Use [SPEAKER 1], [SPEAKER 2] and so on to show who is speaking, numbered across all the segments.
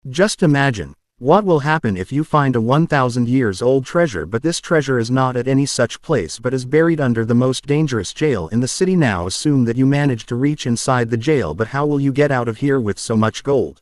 [SPEAKER 1] Just imagine, what will happen if you find a 1,000 years old treasure, but this treasure is not at any such place but is buried under the most dangerous jail in the city. Now assume that you managed to reach inside the jail, but how will you get out of here with so much gold?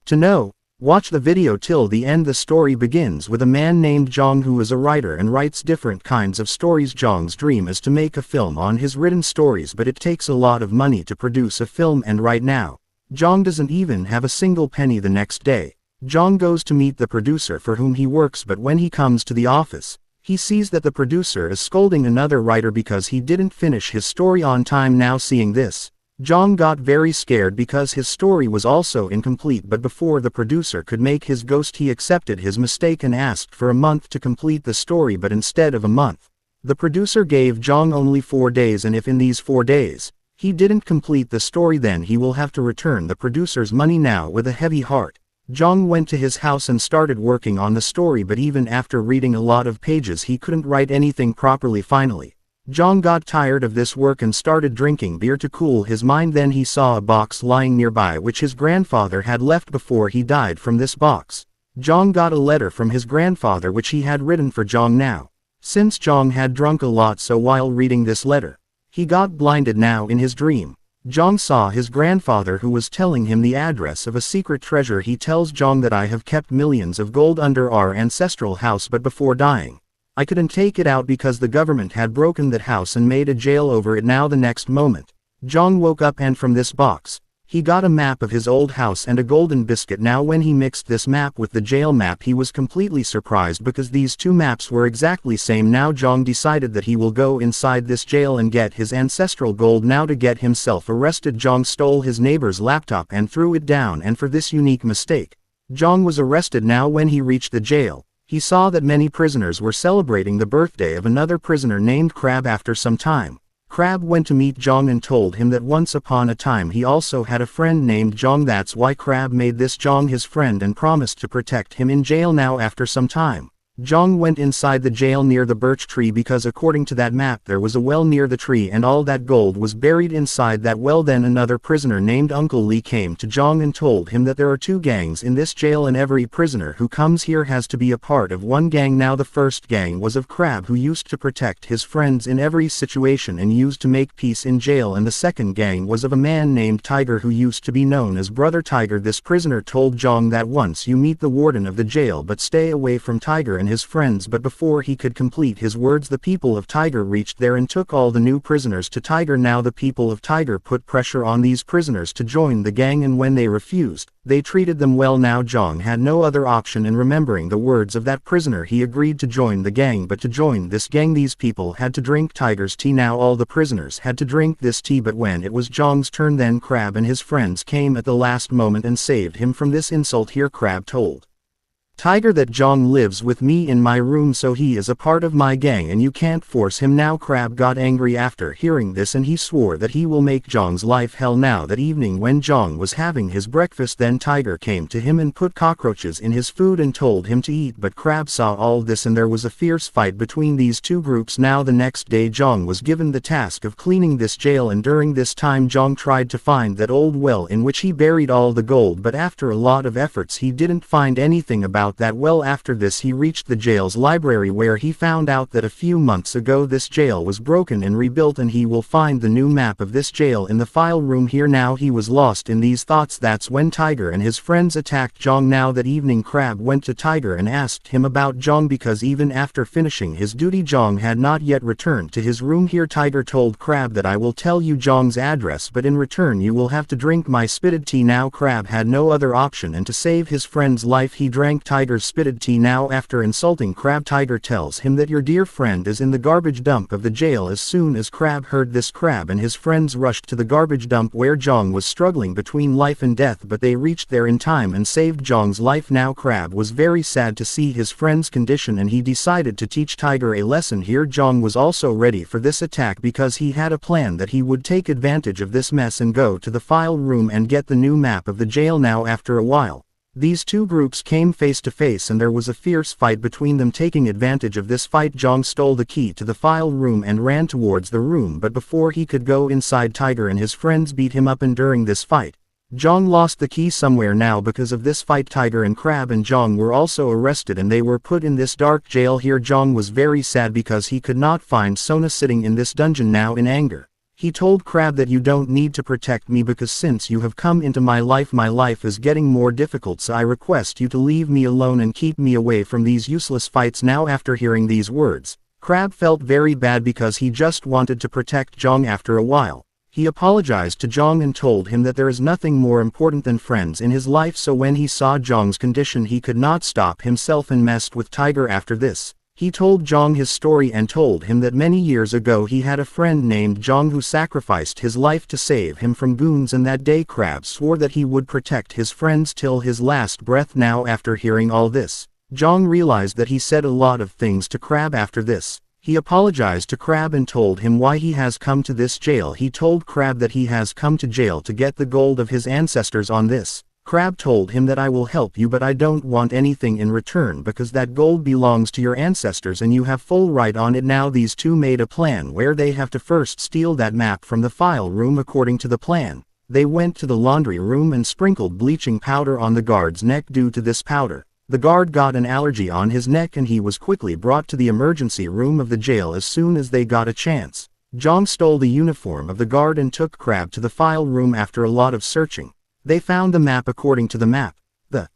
[SPEAKER 1] To know, watch the video till the end. The story begins with a man named Zhang who is a writer and writes different kinds of stories. Zhang's dream is to make a film on his written stories, but it takes a lot of money to produce a film, and right now, Zhang doesn't even have a single penny. The next day, Zhang goes to meet the producer for whom he works, but when he comes to the office, he sees that the producer is scolding another writer because he didn't finish his story on time. Now seeing this, Zhang got very scared because his story was also incomplete, but before the producer could make his ghost, he accepted his mistake and asked for a month to complete the story, but instead of a month, the producer gave Zhang only 4 days, and if in these 4 days, he didn't complete the story, then he will have to return the producer's money. Now with a heavy heart, Zhang went to his house and started working on the story, but even after reading a lot of pages he couldn't write anything properly. Finally, Zhang got tired of this work and started drinking beer to cool his mind. Then he saw a box lying nearby which his grandfather had left before he died. From this box, Zhang got a letter from his grandfather which he had written for Zhang. Now, since Zhang had drunk a lot, so while reading this letter, he got blinded. Now in his dream, Zhang saw his grandfather who was telling him the address of a secret treasure. He tells Zhang that I have kept millions of gold under our ancestral house, but before dying, I couldn't take it out because the government had broken that house and made a jail over it. Now the next moment, Zhang woke up and from this box, he got a map of his old house and a golden biscuit. Now when he mixed this map with the jail map, he was completely surprised because these two maps were exactly same. Now Zhang decided that he will go inside this jail and get his ancestral gold. Now to get himself arrested, Zhang stole his neighbor's laptop and threw it down, and for this unique mistake, Zhang was arrested. Now when he reached the jail, he saw that many prisoners were celebrating the birthday of another prisoner named Crab. After some time, Crab went to meet Zhang and told him that once upon a time he also had a friend named Zhang. That's why Crab made this Zhang his friend and promised to protect him in jail. Now after some time, Zhang went inside the jail near the birch tree because according to that map there was a well near the tree and all that gold was buried inside that well. Then another prisoner named Uncle Lee came to Zhang and told him that there are 2 gangs in this jail and every prisoner who comes here has to be a part of one gang. Now the first gang was of Crab, who used to protect his friends in every situation and used to make peace in jail, and the second gang was of a man named Tiger who used to be known as Brother Tiger. This prisoner told Zhang that once you meet the warden of the jail, but stay away from Tiger and his friends. But before he could complete his words, the people of Tiger reached there and took all the new prisoners to Tiger. Now the people of Tiger put pressure on these prisoners to join the gang, and when they refused, they treated them well. Now Zhang had no other option, and remembering the words of that prisoner, he agreed to join the gang. But to join this gang, these people had to drink Tiger's tea. Now all the prisoners had to drink this tea, but when it was Zhang's turn, then Crab and his friends came at the last moment and saved him from this insult. Here Crab told Tiger that Zhang lives with me in my room, so he is a part of my gang and you can't force him. Now Crab got angry after hearing this and he swore that he will make Zhang's life hell. Now that evening when Zhang was having his breakfast, then Tiger came to him and put cockroaches in his food and told him to eat, but Crab saw all this and there was a fierce fight between these two groups. Now the next day Zhang was given the task of cleaning this jail, and during this time Zhang tried to find that old well in which he buried all the gold, but after a lot of efforts he didn't find anything about that well. After this he reached the jail's library where he found out that a few months ago this jail was broken and rebuilt, and he will find the new map of this jail in the file room here. Now he was lost in these thoughts. That's when Tiger and his friends attacked Zhang. Now that evening Crab went to Tiger and asked him about Zhang because even after finishing his duty Zhang had not yet returned to his room. Here Tiger told Crab that I will tell you Zhang's address, but in return you will have to drink my spitted tea. Now Crab had no other option, and to save his friend's life he drank Tiger's spitted tea. Now after insulting Crab, Tiger tells him that your dear friend is in the garbage dump of the jail. As soon as Crab heard this, Crab and his friends rushed to the garbage dump where Zhang was struggling between life and death, but they reached there in time and saved Zhang's life. Now Crab was very sad to see his friend's condition and he decided to teach Tiger a lesson here. Zhang was also ready for this attack because he had a plan that he would take advantage of this mess and go to the file room and get the new map of the jail. Now after a while, these two groups came face to face and there was a fierce fight between them. Taking advantage of this fight, Zhang stole the key to the file room and ran towards the room, but before he could go inside, Tiger and his friends beat him up, and during this fight, Zhang lost the key somewhere now because of this fight. Tiger and Crab and Zhang were also arrested and they were put in this dark jail here. Zhang was very sad because he could not find Sona sitting in this dungeon now. In anger, he told Crab that you don't need to protect me because since you have come into my life is getting more difficult, so I request you to leave me alone and keep me away from these useless fights. Now after hearing these words, Crab felt very bad because he just wanted to protect Zhang. After a while, he apologized to Zhang and told him that there is nothing more important than friends in his life. So when he saw Zhang's condition, he could not stop himself and messed with Tiger. After this, he told Zhang his story and told him that many years ago he had a friend named Zhang who sacrificed his life to save him from goons, and that day Crab swore that he would protect his friends till his last breath. Now after hearing all this, Zhang realized that he said a lot of things to Crab. After this, he apologized to Crab and told him why he has come to this jail. He told Crab that he has come to jail to get the gold of his ancestors. On this, Crab told him that I will help you, but I don't want anything in return because that gold belongs to your ancestors and you have full right on it. Now these two made a plan where they have to first steal that map from the file room. According to the plan, they went to the laundry room and sprinkled bleaching powder on the guard's neck. Due to this powder, the guard got an allergy on his neck and he was quickly brought to the emergency room of the jail. As soon as they got a chance, Zhang stole the uniform of the guard and took Crab to the file room. After a lot of searching, they found the map. According to the map, the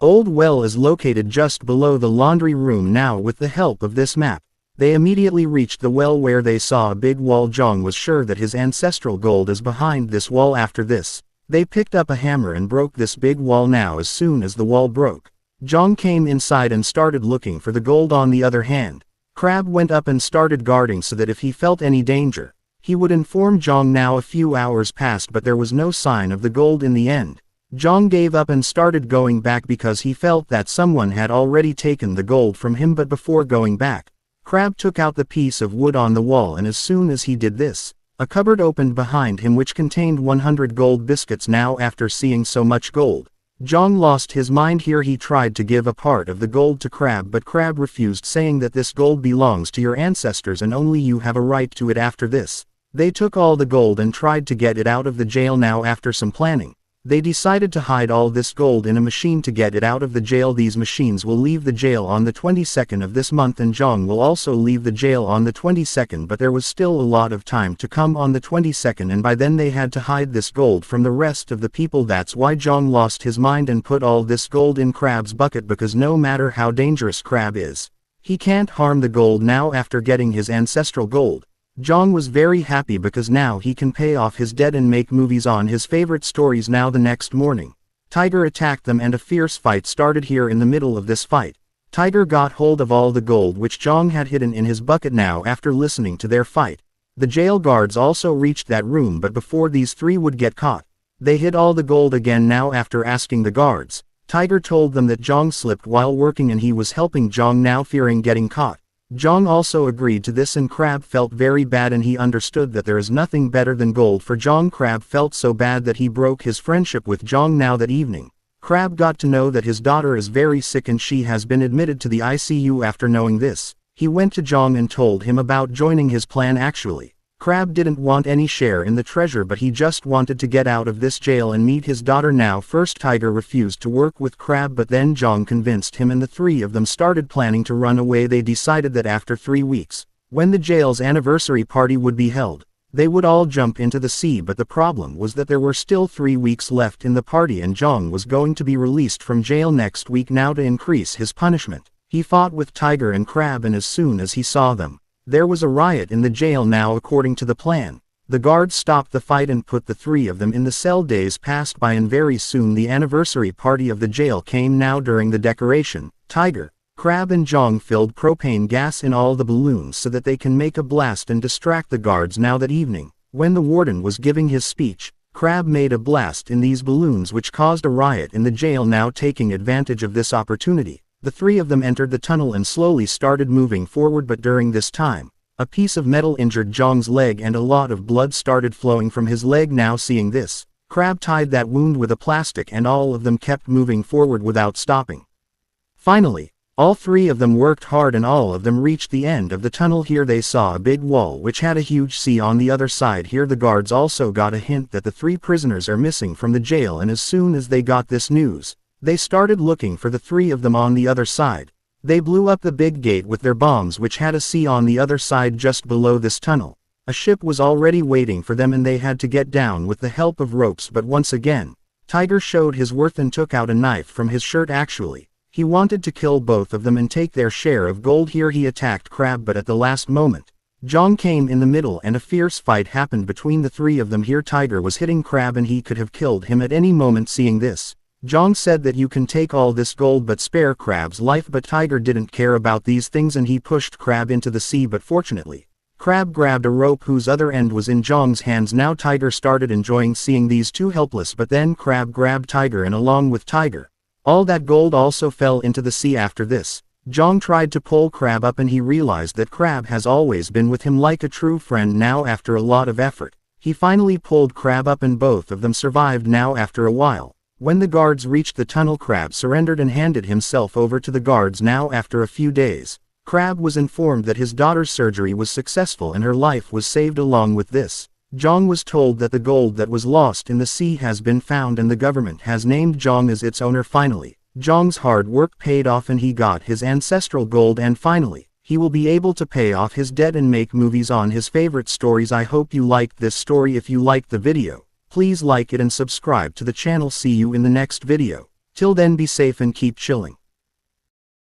[SPEAKER 1] old well is located just below the laundry room. Now with the help of this map, they immediately reached the well where they saw a big wall. Zhang was sure that his ancestral gold is behind this wall. After this, they picked up a hammer and broke this big wall. Now as soon as the wall broke, Zhang came inside and started looking for the gold. On the other hand, Crab went up and started guarding so that if he felt any danger, he would inform Zhang. Now a few hours passed but there was no sign of the gold. In the end, Zhang gave up and started going back because he felt that someone had already taken the gold from him. But before going back, Crab took out the piece of wood on the wall, and as soon as he did this, a cupboard opened behind him which contained 100 gold biscuits. Now after seeing so much gold, Zhang lost his mind here. He tried to give a part of the gold to Crab, but Crab refused, saying that this gold belongs to your ancestors and only you have a right to it. After this, they took all the gold and tried to get it out of the jail. Now after some planning, they decided to hide all this gold in a machine to get it out of the jail. These machines will leave the jail on the 22nd of this month, and Zhang will also leave the jail on the 22nd, but there was still a lot of time to come on the 22nd, and by then they had to hide this gold from the rest of the people. That's why Zhang lost his mind and put all this gold in Crab's bucket, because no matter how dangerous Crab is, he can't harm the gold. Now after getting his ancestral gold, Zhang was very happy because now he can pay off his debt and make movies on his favorite stories. Now the next morning, Tiger attacked them and a fierce fight started here. In the middle of this fight, Tiger got hold of all the gold which Zhang had hidden in his bucket. Now after listening to their fight, the jail guards also reached that room, but before these three would get caught, they hid all the gold again. Now after asking the guards, Tiger told them that Zhang slipped while working and he was helping Zhang. Now fearing getting caught, Zhang also agreed to this, and Crab felt very bad and he understood that there is nothing better than gold for Zhang. Crab felt so bad that he broke his friendship with Zhang. Now that evening, Crab got to know that his daughter is very sick and she has been admitted to the ICU. After knowing this, he went to Zhang and told him about joining his plan. Actually, Crab didn't want any share in the treasure, but he just wanted to get out of this jail and meet his daughter. Now first Tiger refused to work with Crab, but then Zhang convinced him and the three of them started planning to run away. They decided that after 3 weeks, when the jail's anniversary party would be held, they would all jump into the sea. But the problem was that there were still 3 weeks left in the party and Zhang was going to be released from jail next week. Now to increase his punishment, he fought with Tiger and Crab, and as soon as he saw them, there was a riot in the jail. Now according to the plan, the guards stopped the fight and put the three of them in the cell. Days passed by and very soon the anniversary party of the jail came. Now during the decoration, Tiger, Crab and Zhang filled propane gas in all the balloons so that they can make a blast and distract the guards. Now that evening, when the warden was giving his speech, Crab made a blast in these balloons which caused a riot in the jail. Now taking advantage of this opportunity, the three of them entered the tunnel and slowly started moving forward, but during this time, a piece of metal injured Zhang's leg and a lot of blood started flowing from his leg. Now seeing this, Crab tied that wound with a plastic and all of them kept moving forward without stopping. Finally, All three of them worked hard and all of them reached the end of the tunnel. Here they saw a big wall which had a huge sea on the other side. Here the guards also got a hint that the 3 prisoners are missing from the jail, and as soon as they got this news, they started looking for the 3 of them on the other side. They blew up the big gate with their bombs which had a sea on the other side just below this tunnel. A ship was already waiting for them and they had to get down with the help of ropes, but once again, Tiger showed his worth and took out a knife from his shirt. Actually, he wanted to kill both of them and take their share of gold. Here he attacked Crab, but at the last moment, Zhang came in the middle and a fierce fight happened between the 3 of them. Here Tiger was hitting Crab and he could have killed him at any moment. Seeing this, Zhang said that you can take all this gold but spare Crab's life, but Tiger didn't care about these things and he pushed Crab into the sea, but fortunately, Crab grabbed a rope whose other end was in Zhang's hands. Now Tiger started enjoying seeing these 2 helpless, but then Crab grabbed Tiger and along with Tiger, all that gold also fell into the sea. After this, Zhang tried to pull Crab up and he realized that Crab has always been with him like a true friend. Now after a lot of effort, he finally pulled Crab up and both of them survived. Now after a while, when the guards reached the tunnel, Crab surrendered and handed himself over to the guards. Now after a few days, Crab was informed that his daughter's surgery was successful and her life was saved. Along with this, Zhang was told that the gold that was lost in the sea has been found and the government has named Zhang as its owner. Finally, Zhang's hard work paid off and he got his ancestral gold, and finally, he will be able to pay off his debt and make movies on his favorite stories. I hope you liked this story. If you liked the video, please like it and subscribe to the channel. See you in the next video. Till then, be safe and keep chilling.